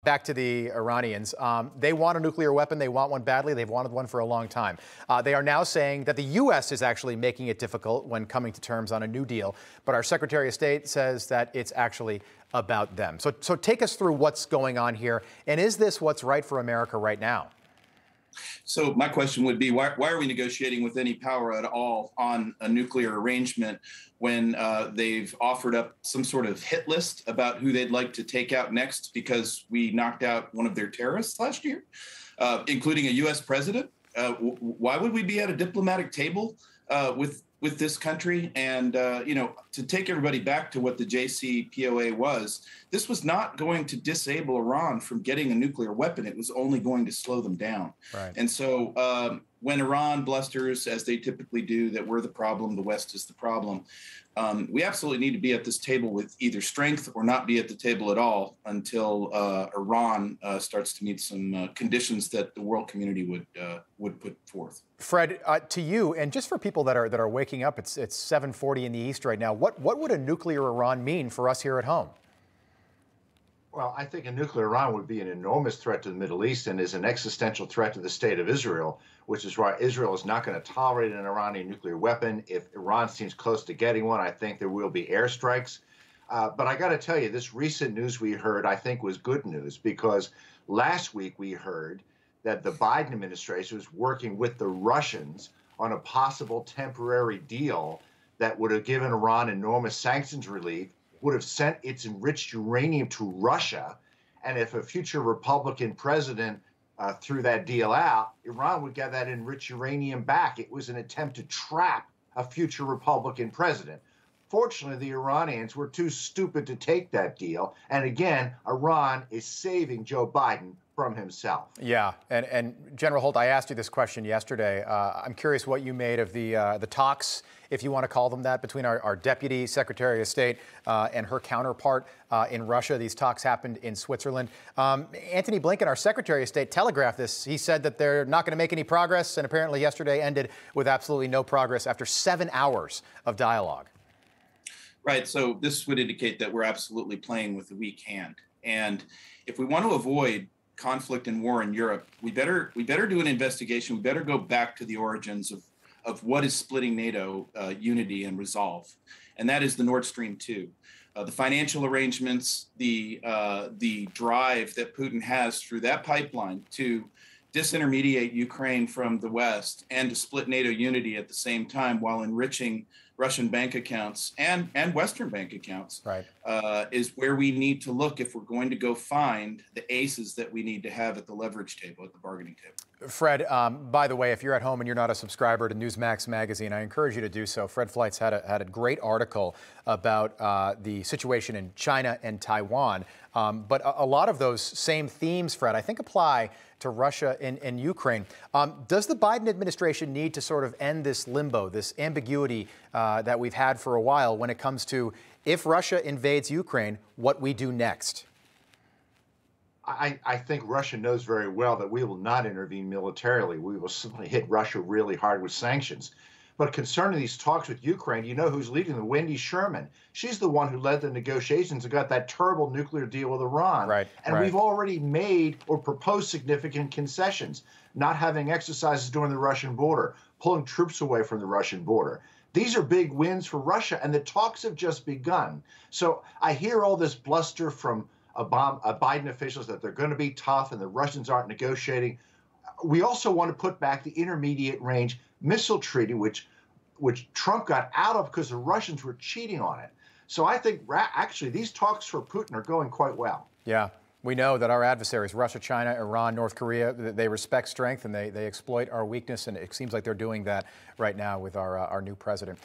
Back to the Iranians. They want a nuclear weapon. They want one badly. They've wanted one for a long time. They are now saying that the U.S. is actually making it difficult when coming to terms on a new deal. But our Secretary of State says that it's actually about them. So take us through what's going on here. And is this what's right for America right now? So my question would be, why are we negotiating with any power at all on a nuclear arrangement when they've offered up some sort of hit list about who they'd like to take out next because we knocked out one of their terrorists last year, including a U.S. president? Why would we be at a diplomatic table with this country? And, to take everybody back to what the JCPOA was, this was not going to disable Iran from getting a nuclear weapon. It was only going to slow them down. Right. And so when Iran blusters, as they typically do, that we're the problem, the West is the problem, we absolutely need to be at this table with either strength or not be at the table at all until Iran starts to meet some conditions that the world community would put forth. Fred, to you, and just for people that are waking up, it's 7:40 in the East right now. What would a nuclear Iran mean for us here at home? Well, I think a nuclear Iran would be an enormous threat to the Middle East and is an existential threat to the state of Israel, which is why Israel is not going to tolerate an Iranian nuclear weapon. If Iran seems close to getting one, I think there will be airstrikes. But I got to tell you, this recent news we heard, I think, was good news, because last week we heard that the Biden administration was working with the Russians on a possible temporary deal that would have given Iran enormous sanctions relief, would have sent its enriched uranium to Russia. And if a future Republican president threw that deal out, Iran would get that enriched uranium back. It was an attempt to trap a future Republican president. Fortunately, the Iranians were too stupid to take that deal. And again, Iran is saving Joe Biden from himself. Yeah, and General Holt, I asked you this question yesterday. I'm curious what you made of the talks, if you want to call them that, between our Deputy Secretary of State and her counterpart in Russia. These talks happened in Switzerland. Antony Blinken, our Secretary of State, telegraphed this. He said that they're not going to make any progress, and apparently yesterday ended with absolutely no progress after 7 hours of dialogue. Right. So this would indicate that we're absolutely playing with a weak hand. And if we want to avoid conflict and war in Europe, we better do an investigation. We better go back to the origins of what is splitting NATO unity and resolve, and that is the Nord Stream 2. The financial arrangements, the drive that Putin has through that pipeline to disintermediate Ukraine from the West and to split NATO unity at the same time while enriching Russian bank accounts and Western bank accounts, right, is where we need to look if we're going to go find the aces that we need to have at the leverage table, at the bargaining table. Fred, by the way, if you're at home and you're not a subscriber to Newsmax magazine, I encourage you to do so. Fred Fleitz had a great article about the situation in China and Taiwan. But a lot of those same themes, Fred, I think apply to Russia and Ukraine. Does the Biden administration need to sort of end this limbo, this ambiguity that we've had for a while when it comes to, if Russia invades Ukraine, what we do next? I think Russia knows very well that we will not intervene militarily. We will simply hit Russia really hard with sanctions. But concerning these talks with Ukraine, you know who's leading them? Wendy Sherman. She's the one who led the negotiations and got that terrible nuclear deal with Iran. Right, and we've already made or proposed significant concessions, not having exercises during the Russian border, pulling troops away from the Russian border. These are big wins for Russia, and the talks have just begun. So I hear all this bluster from Biden officials that they're going to be tough and the Russians aren't negotiating. We also want to put back the intermediate range missile treaty, which Trump got out of because the Russians were cheating on it. So I think actually these talks for Putin are going quite well. Yeah. We know that our adversaries, Russia, China, Iran, North Korea, they respect strength and they exploit our weakness. And it seems like they're doing that right now with our new president.